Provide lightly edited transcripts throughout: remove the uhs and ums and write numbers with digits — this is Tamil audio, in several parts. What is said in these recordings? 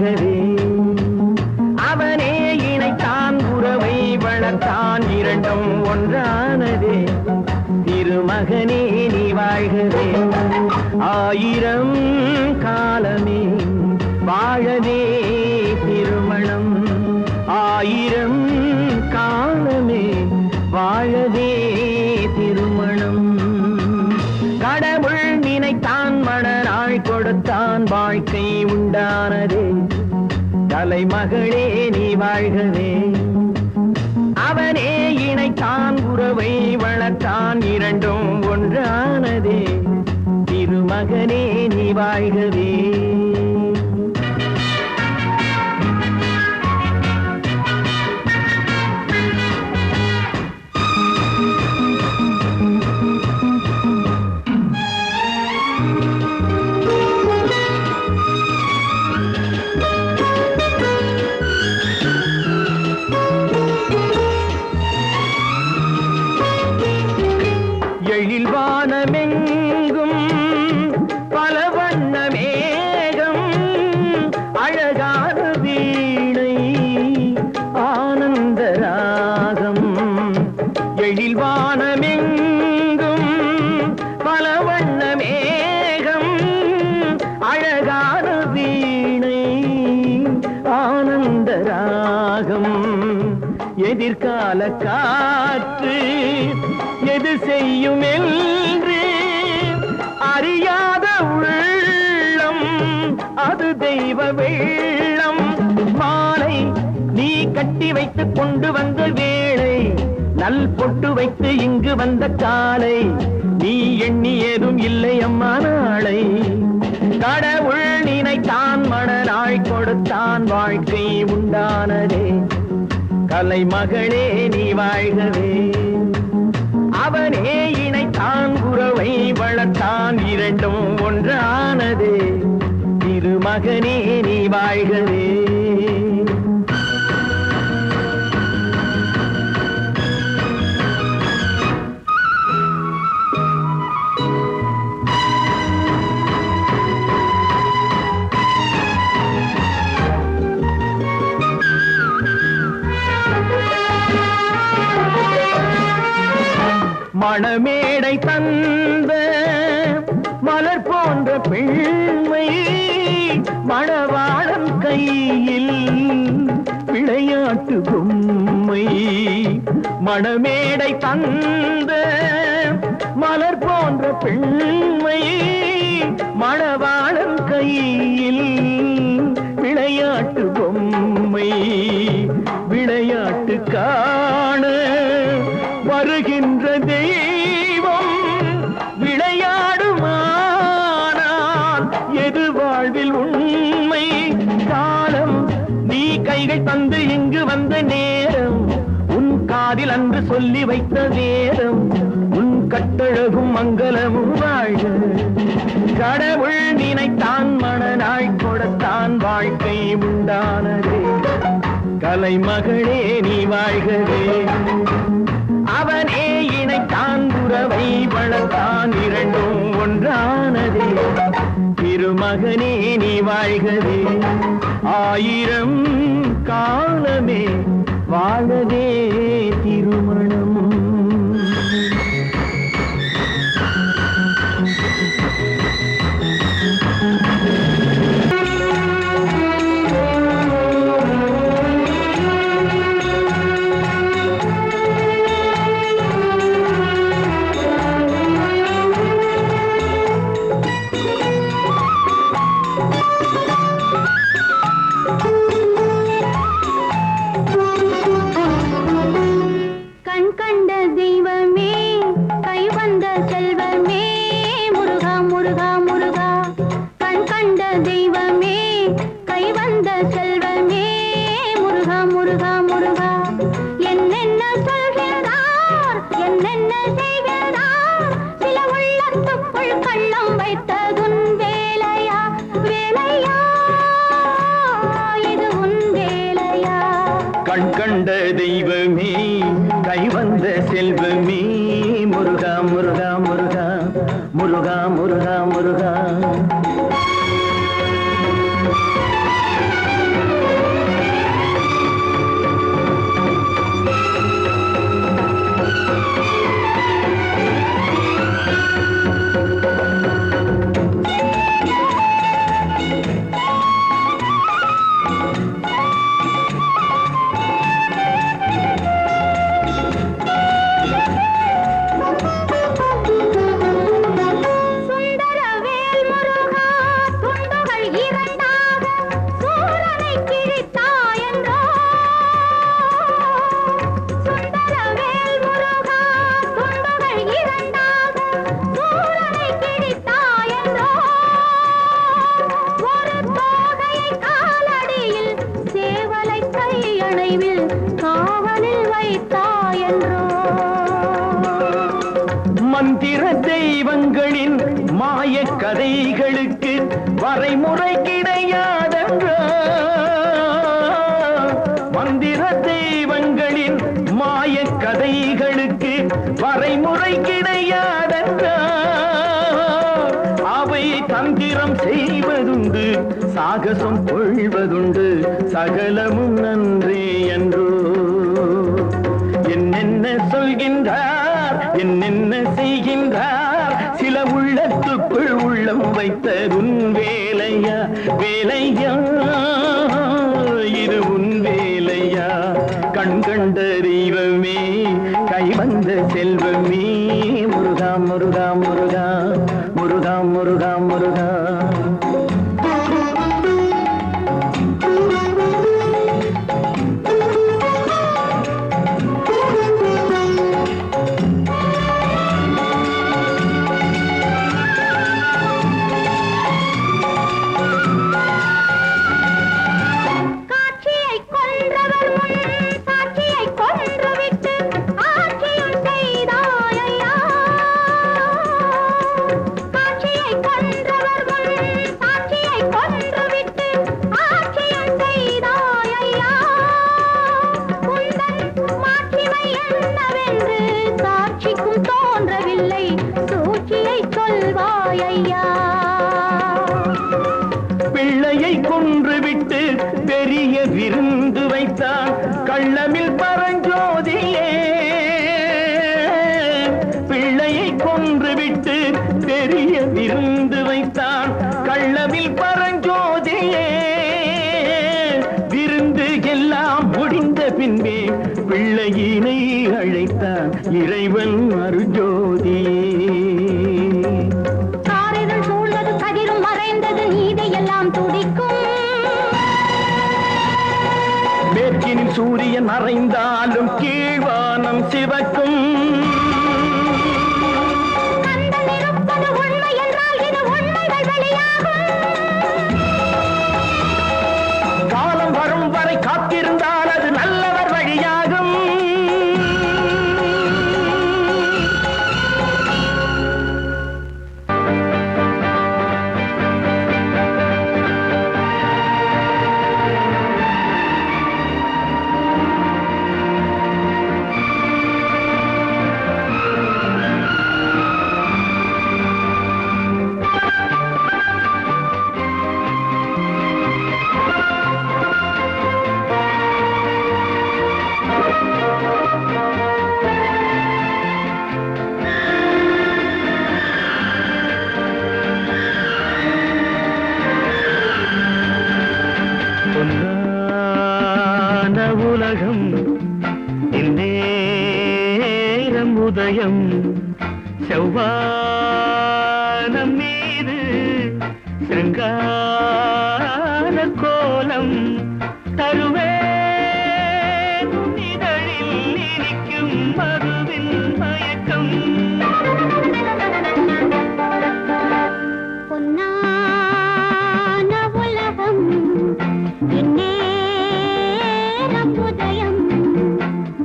வாழ்கவே. அவனே இணைத்தான் உறவை வளர்த்தான் இரண்டும் ஒன்றானதே. திருமகனே நீ வாழ்கவே. ஆயிரம் காலமே வாழவே திருமணம். ஆயிரம் காலமே வாழவே திருமணம். கடவுள் நினைத்தான் மணநாள் கொடுத்தான் வாழ்க்கை உண்டானதே. தலைமகளே நீ வாழ்கவே. அவனே இணைத்தான் உறவை வளர்த்தான் இரண்டும் ஒன்றானதே. திருமகனே நீ வாழ்கவே. எழில்வானமெங்கும் பல வண்ண மேகம் அழகான வீணை ஆனந்த ராகம். எழில்வானமெங்கும் பல வண்ண மேகம் அழகான வீணை ஆனந்த ராகம். எதிர்கால காற்று எது செய்யும் என்று அறியாத உள்ளம் அது தெய்வ வெள்ளம். மாலை நீ கட்டி வைத்துக் கொண்டு வந்த வேளை, நல் பொட்டு வைத்து இங்கு வந்த காலை, நீ எண்ணியதும் இல்லை அம்மா நாளை. கடவுள் நினைத்தான் மணநாள் கொடுத்தான் வாழ்க்கை உண்டானதே. கலைமகளே நீ வாழ்கவே. அவனே இணைத்தான் உறவை வளர்த்தான் இரண்டும் ஒன்றானதே. திருமகனே நீ வாழ்கவே. மணமேடை தந்த மலர் போன்ற பெண்மை மணவாளன் கையில் விளையாட்டு பொம்மை. மணமேடை தந்த மலர் போன்ற பெண்மை மணவாளன் கையில் விளையாட்டு பொம்மை. விளையாட்டு காண வருகின்ற தெய்வம் விளையாடுமானால் எது வாழ்வில் உண்மை. காலம் நீ கைகள் தந்து இங்கு வந்த நேரம், உன் காதில் அன்று சொல்லி வைத்த வேதம், உன் கட்டழகும் மங்களமும் வாழ்க. கடவுள் நினைத்தான் மணநாள் கொடுத்தான் வாழ்க்கை உண்டானதே. கலைமகளே நீ வாழ்கவே. அவனே இணைத்தான் உறவை வளர்த்தான் இரண்டும் ஒன்றானதே. திருமகனே நீ வாழ்கவே. ஆயிரம் காலமே வாழவே திருமணம். கண் கண்ட தெய்வமே கைவந்த செல்வமே முருகா முருகா முருகா முருகா முருகா முருகா. வரைமுறை கிடையாதென்றார் அவை தந்திரம் செய்வதுண்டு சாகசம் கொள்வதுண்டு சகலமும் நன்றே என்றோ என்னென்ன சொல்கின்றார் என்னென்ன செய்கின்றார் சில உள்ளத்துக்குள் உள்ளம் வைத்ததுன் வேலையா வேலையா இது உன் வேலையா கண் கண்ட தெய்வமே கை வந்த செல்வமே முருகா முருகா முருகா முருகா முருகா முருகா பிள்ளையை கொன்றுவிட்டு பெரிய விருந்து வைத்தான் கள்ளமில் பரஞ்சோதியே பிள்ளையை கொன்றுவிட்டு பெரிய விருந்து வைத்தான் கள்ளமில் பரஞ்சோதியே விருந்து எல்லாம் முடிந்த பின்பே பிள்ளையினை அழைத்தான் இறைவன் அருஜோதியே மேற்கினில் சூரியன் மறைந்தாலும் கீழ்வானம் சிவக்கும் காலம் வரும் வரை காத்திருந்தால் அது நல்லவர் வழியாகும் உலகம் இந்நேரம் உதயம் செவ்வானம் மீது சிருங்கார கோலம் தருவேன் இதழில் இனிக்கும் மதுவின் மயக்கம் பொன்னான உலகம் உதயம்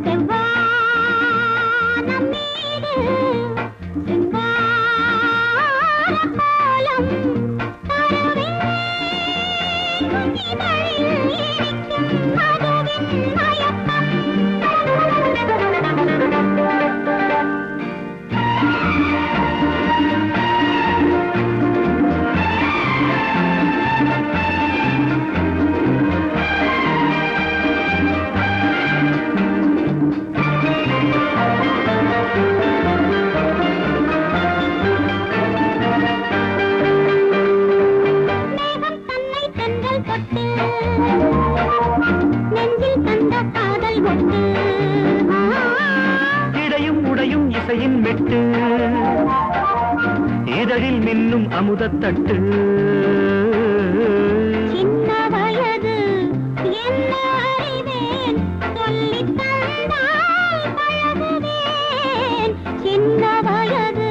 செவ்வானம் மீது சிங்கார கோலம் தருவேன் இதழில் இனிக்கும் மதுவின் மயக்கம் இடையும் உடையும் இசையின் மெட்டு இதழில் மின்னும் அமுதத்தட்டு சின்ன வயது என்ன அறிவேன் சொல்லித் தந்தால் பழகுவேன் சின்ன வயது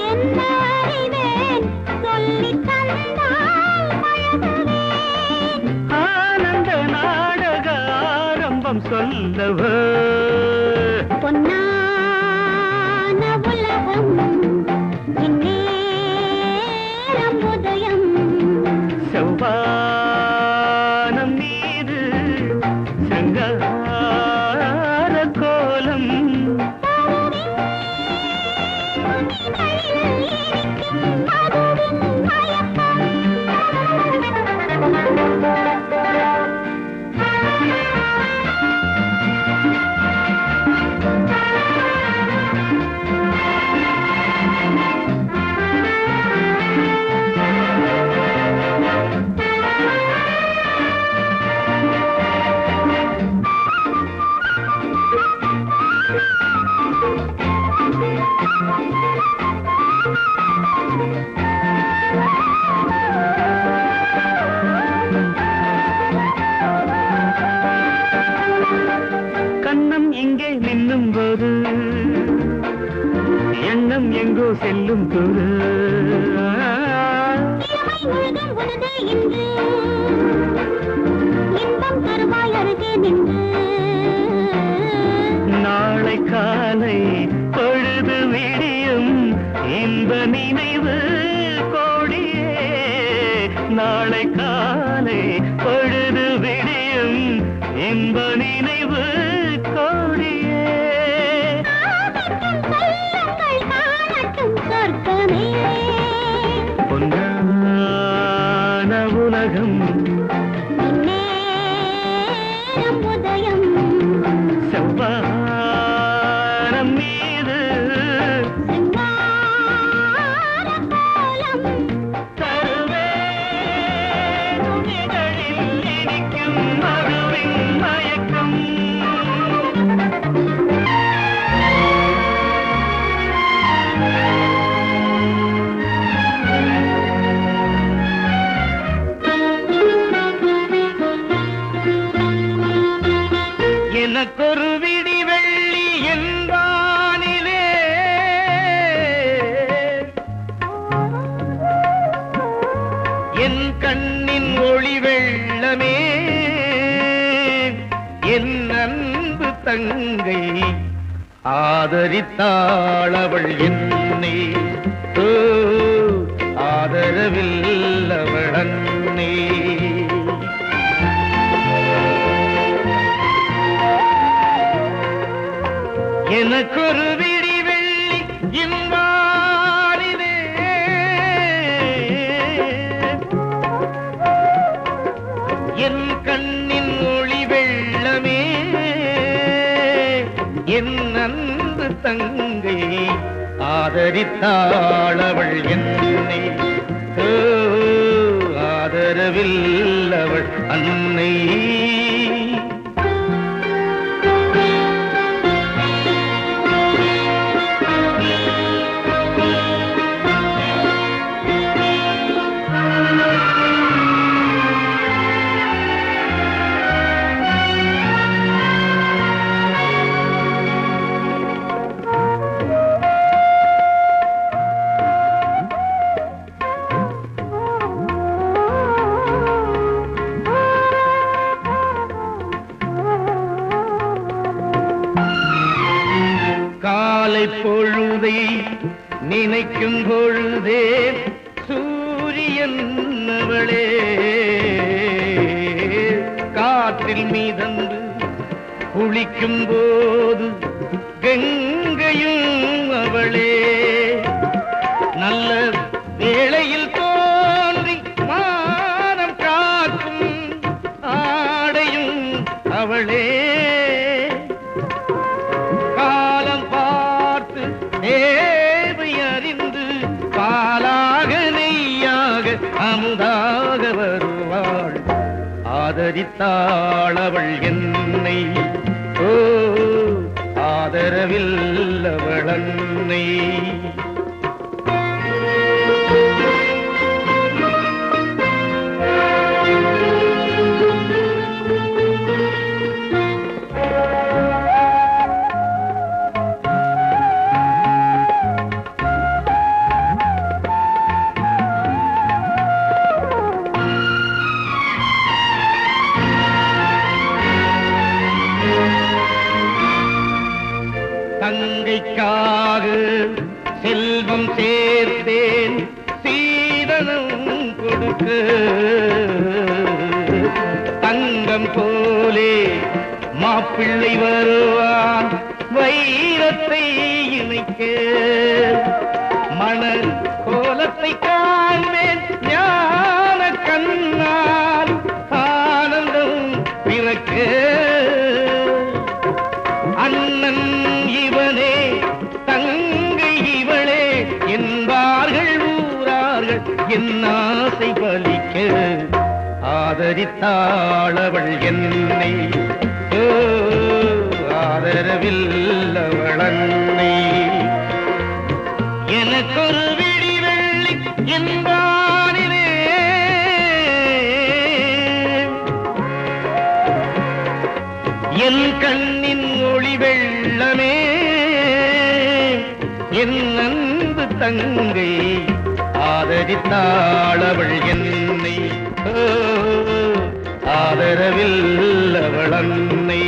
என்ன அறிவேன் சொல்லித் தந்தால் பழகுவேன் ஆனந்த நாடக ஆரம்பம் சொல்லவோ பொன்னான உலகம் இந்நேரம் உதயம் செவ்வானம் மீது சிருங்கார கோலம் தருவேன் கண்ணம் இங்கே நின்னும் போது எண்ணம் எங்கோ செல்லும் போது இளமை முழுதும் உனதே இன்று இன்பம் தருவாய் அருகே நின்று நாளை காலை பொழுது விடியும் இந்த நினைவு கோடியே நாளை காலை பொழுது விடியும் இந்த நினைவு கோடியே சொல்லுங்கள் காணட்டும் சொர்க்கமே பொன்னான உலகம் நேரம் உதயம் செவ்வானம் மீது செங்கார கோலம் தருவேன் இதழில் இனிக்கும் மதுவின் மயக்கம் எனக்கொரு விடி வெள்ளி என்பானிலே என் கண்ணின் ஒளி வெள்ளமே என் அன்பு தங்கை ஆதரித்தாளவள் என்னை ஓ, ஆதரவில் அவள் அன்னை எனக்கொரு விடி வெள்ளி இன்பாரிலே என் கண்ணின் ஒளி வெள்ளமே என் அன்பு தங்கை ஆதரித்தாளவள் என்னை ஓ, ஆதரவில் அவள் அன்னை காலை பொழுதை நினைக்கும் பொழுதே சூரியன் அவளே காற்றில் மீதந்து குளிக்கும் போது கங்கையும் அவளே நல்ல வேளையில் தோன்றி மானம் காக்கும் ஆடையும் அவளே காலம் பார்த்து தேவை அறிந்து பாலாக நெய்யாக அமுதாக வருவாள் ஆதரித்தாளவள் என்னை ஓ, ஆதரவில் அவள் அன்னை தங்கைக்காக செல்வம் சேர்த்தேன் சீதனம் கொடுக்க தங்கம் போலே மாப்பிள்ளை வருவான் வைரத்தை இணைக்க மணல் கோலத்தை காண்பேன் ஞான கண்ணால் ஆனந்தம் பிறக்க அண்ணன் இவனே தங்கை இவளே என்பார்கள் ஊரார்கள் என் ஆசை பலிக்க ஆதரித்தாளவள் என்னை ஓ, ஆதரவில் அவள் அன்னை எனக்கொரு விடி வெள்ளி என்பானிலே என் கண்ணின் ஒளி வெள்ளமே என் அன்பு தங்கை ஆதரித்தாளவள் என்னை ஓ, ஆதரவில் அவள் அன்னை